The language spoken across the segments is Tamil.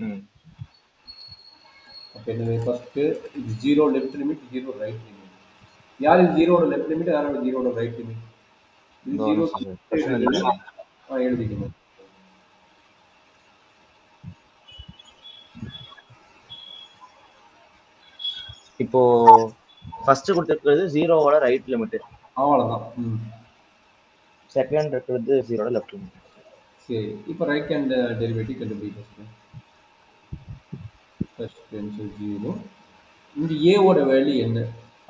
ம். அப்போ என்னது ஃபஸ்ட்டு இது 0 லெஃப்ட் லிமிட், 0 ரைட் லிமிட். யார் இது 0வோட லெஃப்ட் லிமிட், யாரோட 0வோட ரைட் லிமிட்? இது இந்த ஒரு 0 நிமிஷம் சார். கொஸ்டின் எழுதிக்கிறேன். எழுதிக்கணும். இப்போ ஃபர்ஸ்ட் கொடுத்துருக்கிறது 0வோட ரைட் லிமிட். அவ்வளோதான். செகண்ட் இருக்கிறது 0வோட லெஃப்ட் லிமிட். சரி, இப்போ ரைட் ஹேண்ட் டெரிவேட்டிவ் கண்டுபிடிக்க ஃபர்ஸ்ட் 0. இங்கே ஏவோட வேல்யூ என்ன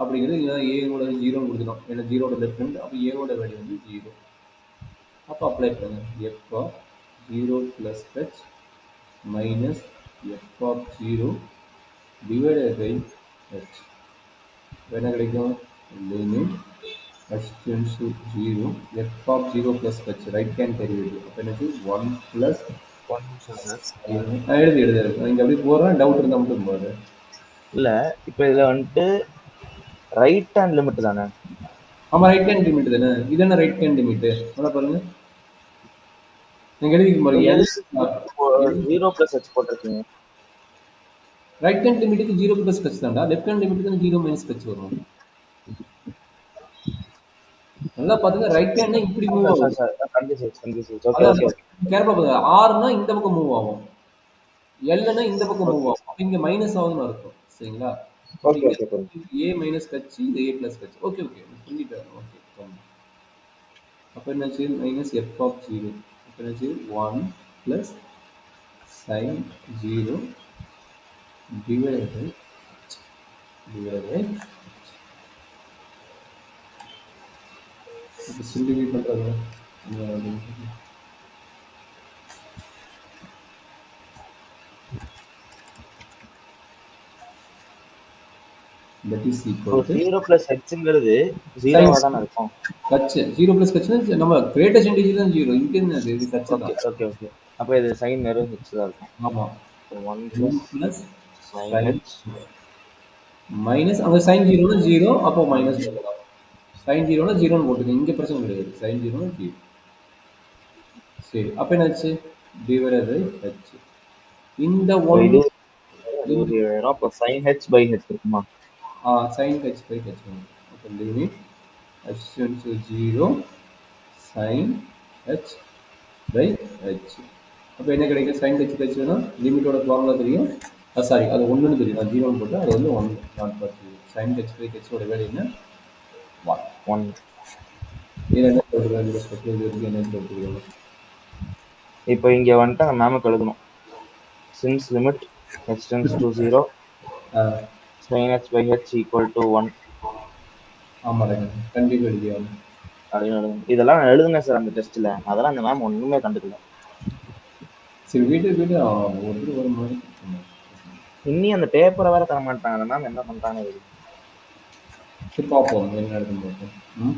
அப்படிங்கிறது இதுதான். ஏவோட 0 கொடுத்துட்டோம், ஏன்னா 0வோட லெஃப்ட் ஹேண்ட். அப்போ ஏவோட வேல்யூ வந்து 0. அப்போ அப்ளை பண்ணுங்க. F of 0 plus H minus F of 0 divided by H. என்ன கிடைக்கும்? Limit h tends to 0 f of 0 plus h right hand derivative. அப்போ என்னது 1 plus எழுதி இங்கே அப்படி போகிறேன். டவுட் இருந்தால் மட்டும் போகுது. இல்லை, இப்போ இதில் வந்துட்டு ரைட் ஹேண்ட் லிமிட் தானே? ஆமாம், ரைட் ஹேண்ட் லிமிட் தானே. இது என்ன ரைட் ஹேண்ட் லிமிட்? நல்லா பாருங்க, நீங்கள் எழுதிக்க பாருங்க. 0 plus h போட்டிருக்கீங்க. ரைட் ஹேண்ட் லிமிட்டுக்கு 0 ப்ளஸ் ஹச் தான்டா. லெஃப்ட் ஹேண்ட் லிமிட்டுக்கு 0 மைனஸ் ஹச் வரும். நல்லா பாத்துங்க. ரைட் ஹேண்ட்னா இப்படி மூவ் ஆகும். கேர்ஃபுல்லா பாருங்க. ஆர்னா இந்த பக்கம் மூவ் ஆகும், எல்னா இந்த பக்கம் மூவ் ஆகும். அப்ப இங்க மைனஸ் ஆகும்னு அர்த்தம். சரிங்களா? ஏ மைனஸ் ஹச், இது a plus h. Okay okay, புரிஞ்சுட்டேன். ஓகே, அப்ப என்னாச்சு? Minus F of 0. அப்ப என்னாச்சு? 1 பிளஸ் sin 0 டிவைடட் பை இப்போ சிம்பிளிஃபை பண்றது that is equal to 0 plus hங்கிறது 0 தான் இருக்கும். h 0 plus h நம்ம கிரேட்டஸ்ட் இன்டிஜர் தான் 0. இங்க என்ன இது h தான். Okay okay. அப்ப இது sin வெறும் h தான் இருக்கும். ஆமா. 1 plus sin h மைனஸ் அங்க sin 0 னா 0, அப்போ மைனஸ் போடலாம். sin 0 னா 0 னு போட்டுங்க. இங்க பிரச்சனை கிடையாது. sin 0 னா 0. சரி, அப்ப என்னாச்சு? Divided by h. இந்த 1 இது அப்ப sin h by h இருக்குமா? sin h by h. அப்ப limit h tends to 0 sin h by h. அப்ப என்ன கிடைக்கும்? sin h by h னா லிமிட்டோட ஃபார்முலா தெரியும். சாரி, அது 1ன்னு தெரியும். நான் 0 போட்டு அது வந்து 1 not positive. sin h by h ஓட வேல்யூ என்ன? 1. இது என்ன சொல்றது? ஸ்பெஷல் இருக்கு என்ன சொல்றது? இப்போ இங்க வந்துட்டு நம்ம மேமுக்கு எழுதணும். since limit h tends to 0 sin h by h equal to 1. ஆமாடா, கண்டிப்பா எழுதியாங்க. இதெல்லாம் நான் எழுதுனேன் சார் அந்த டெஸ்ட்ல. அதெல்லாம் அந்த மேம் ஒண்ணுமே கண்டுக்கல. சரி, வீட்டு ஒருத்தர் ஒரு மாதிரி இன்னி அந்த பேப்பரை வேற தர மாட்டாங்க. அந்த மேம் என்ன பண்றாங்க? சரி, பார்ப்போம் என்ன நடக்குன்னு பார்ப்போம்.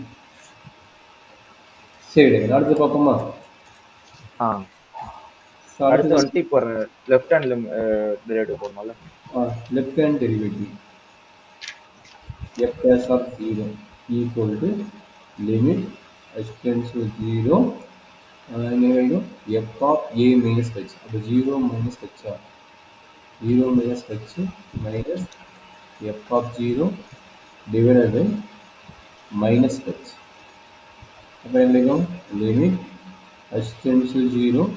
சரி, அடுத்து பார்ப்போமா? அடுத்து வந்துட்டு இப்போ லெஃப்ட் ஹேண்ட் டெரிவேட்டிவ் போடணும்ல. Left hand derivative f dash of 0 equal to limit h tends to 0 f of a minus h. அப்போ 0 minus h, 0 minus h minus f of 0 divided by minus h. அப்போ என்ன கிடைக்கும்? Limit h tends to 0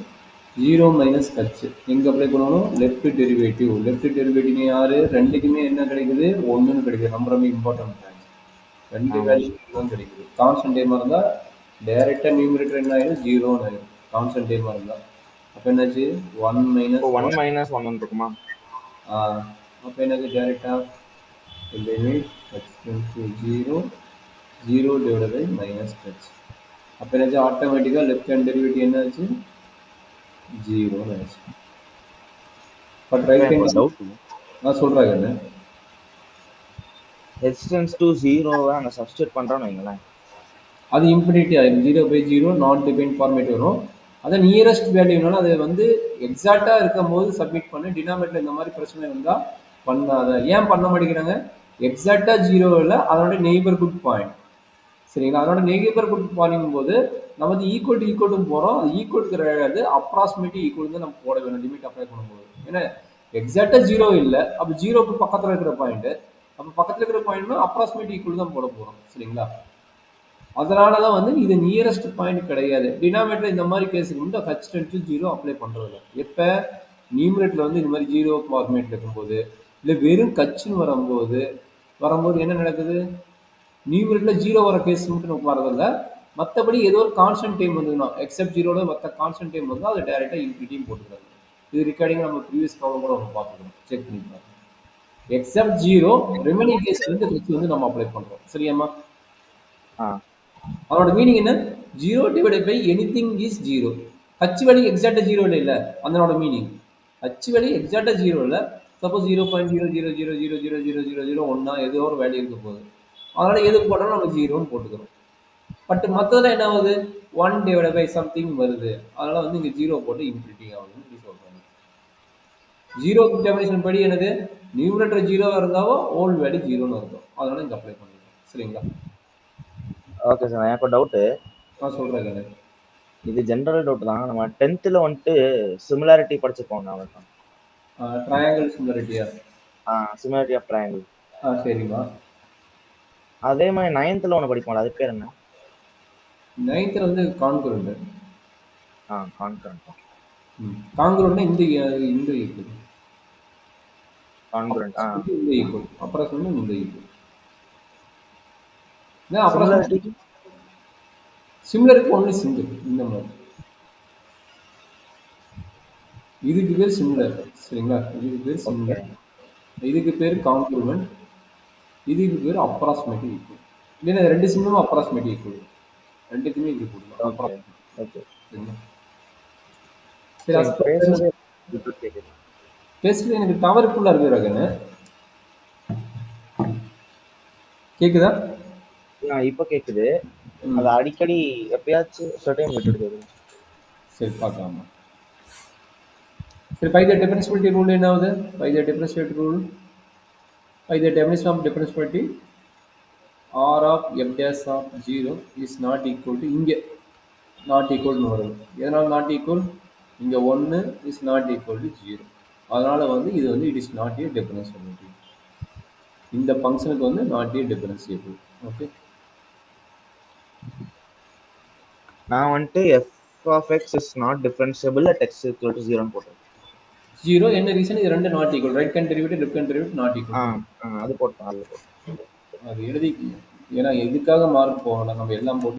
0 minus h. எங்கே அப்ளை பண்ணணும்? Left derivative. லெஃப்ட் டெரிவேட்டிவ் யாரு? ரெண்டுக்குமே என்ன கிடைக்குது? 1ன்னு கிடைக்குது. ரொம்ப ரொம்ப இம்பார்ட்டன்ட். ரெண்டு வேல்யூ தான் கிடைக்குது. கான்ஸ்டன்ட் டைமாக இருந்தால் டைரெக்டாக நியூமரேட்டர் என்ன ஆயிடும்? 0ன்னு ஆயிடும். கான்ஸ்டன்ட் டைமாக இருந்தால் அப்போ என்னாச்சு? 1 மைனஸ் 1 இருக்குமா? அப்போ என்னது? டைரெக்டாக limit h tends to 0 0 divided by minus h. அப்போ என்னாச்சு? ஆட்டோமேட்டிக்காக லெஃப்ட் ஹேண்ட் டெரிவேட்டிவ் என்னாச்சு? 0 ஆச்சு. பட் ரைட் ஹேண்ட் நான் சொல்கிறாங்க என்ன? h tends to 0 அங்க சப்ஸ்டிட்யூட் பண்றோம்னு வைங்களேன், அது இன்ஃபினிட்டி ஆயிடும். 0/0 நாட் டிபெண்ட் ஃபார்மேட் வரும். அதை நியரஸ்ட் வேல்யூனால அதை வந்து எக்ஸாக்டாக இருக்கும் போது சப்மிட் பண்ணி, டினாமினேட்டர் இந்த மாதிரி பிரச்சனை இருந்தால் பண்ணாத. ஏன் பண்ண மாட்டேங்கிறாங்க? எக்ஸாக்டாக 0 இல்லை, அதோட நெய்பர்ஹுட் பாயிண்ட். சரிங்களா? அதோட நெய்பர்ஹுட் பாயிண்ட் போது நம்ம வந்து ஈக்குவல் டு போகிறோம். அது ஈக்குவல் கிடையாது, அப்ராக்சிமேட்லி ஈக்குவல் தான் நம்ம போட வேணும் லிமிட் அப்ளை பண்ணும்போது. ஏன்னா எக்ஸாக்டா 0 இல்ல. அப்ப 0க்கு பக்கத்துல இருக்கிற பாயிண்ட். அப்ப பக்கத்துல இருக்கிற பாயிண்ட்னா அப்ராக்ஸிமேட் ஈக்குவல் தான் போட போறோம். சரிங்களா? அதனால தான் வந்து இது நியரஸ்ட் பாயிண்ட் கிடையாது. டினாமினேட்டர் இந்த மாதிரி கேஸுக்கு வந்து h → 0 அப்ளை பண்றது இல்ல. எப்ப நியூமரேட்டர்ல வந்து இந்த மாதிரி 0 ஃபார்மேட்ல இருக்கும்போது, இல்ல வெறும் கச்சுன்னு வரும்போது என்ன நடக்குது? நியூமரேட்டர்ல 0 வர கேஸ் மட்டும் நமக்கு வரதில்ல. மத்தபடி ஏதோ ஒரு கான்ஸ்டன்ட் டைம் வந்ததுன்னா, எக்ஸெப்ட் 0ல மத்த கான்ஸ்டன்ட் டைம் வந்தா அது டைரக்ட்டா இன்ஃபினிட்டின்னு போட்டுக்கிறாங்க. இது ரெக்கார்டிங் நம்ம ப்ரீவியஸ் ப்ராப்ளம் கூட நம்ம பார்த்துக்கிறோம். செக் பண்ணி பாருங்க. எக்ஸெப்ட் 0 ரிமைனிங் கேஸ்ல வந்து h வந்து நம்ம அப்ளை பண்றோம். சரியாம்மா? ஆ அதோட மீனிங் என்ன? 0 divided by anything is 0. h value எக்ஸாக்ட்டா 0 இல்ல. அதனோட மீனிங். h வேல்யூ எக்ஸாக்ட்டா 0 இல்ல. சப்போஸ் 0.000000001 ஏதோ ஒரு வேல்யூ இருக்க போகுது. அதனால எதுக்கு போட்டாலும் நம்ம 0ன்னு போட்டுக்கிறோம். பட் மத்ததுல என்ன ஆகுது? 1 டிவைடட் பை சம்திங் வருது. அதனால வந்து இங்க 0 போட்டு இன்ஃபினிட்டி ஆகுதுன்னு சொல்லி சொல்றாங்க. 0 டெஃபினிஷன் படி என்னது? நியூமரேட்டர் 0 இருந்தாவோ ஹோல் வேல்யூ 0ன்னு இருக்கும். அதனால இங்க அப்ளை பண்ணிக்கலாம். சரிங்களா? ஓகே சார், எனக்கு ஒரு டவுட்டு. நான் சொல்றேன். இது ஜென்ரல் டவுட் தான். நம்ம 10th வந்துட்டு சிமிலாரிட்டி படிச்சிருப்போம் நான். ட்ரையாங்கிள் சிமிலாரிட்டியா? Similarity of triangle. சரிம்மா. அதே மாதிரி 9th ஒன்று படிப்போம்ல, அது பேர் என்ன? 9th வந்து கான்குரண்ட். கான்கரண்ட். கான்குரண்ட்னா இந்த இந்த ஈக்குவல். கான்கரண்ட். இந்த ஈக்குவல். அப்புறம் சொன்னா இந்த ஈக்குவல். சிமிலாரிட்டிக்கு சிமிலருக்கு ஒன்லி சிங்கிள் இந்த மாதிரி. இதுக்கு பேர் சிமிலர். சரிங்களா? இதுக்கு பேர் சிமிலர். இதுக்கு பேர் கான்குரண்ட். இதுக்கு பேர் அப்ராக்சிமேட்டிவ் ஈக்குவல். இல்லைன்னா ரெண்டு சிமிலரும் அப்ராக்சிமேட்டிவ் ஈக்குவல். ரெண்டுக்குமே இப்படி போடலாம். பேசுறது எனக்கு டவர் ஃபுல்லா இருக்கு ரகன்னு. கேக்குதா? இப்ப கேக்குது. அது அடிக்கடி எப்பயாச்சும் சர்டைன் விட்டுடுது. சரி பார்க்கலாமா? சரி, by the differentiability rule என்ன ஆகுது? By the differentiability rule, by the definition of differentiability, r of f dash of 0 is not equal to இங்க not equal னு வருது. எதனால not equal? இங்க 1 is not equal to 0. அதனால வந்து இது வந்து it is not a differentiability. இந்த ஃபங்க்ஷனுக்கு வந்து not a differentiable. ஓகே. நான் வந்துட்டு f of x is not differentiable at x equal to 0 ன்னு போட்டேன். 0 என்ன ரீசன்? இது ரெண்டு not equal. Right hand derivative left hand derivative not equal. அது போட்டேன். அது எழுதி, ஏன்னா எதுக்காக மார்க் போகலாம், நம்ம எல்லாம் போட்டு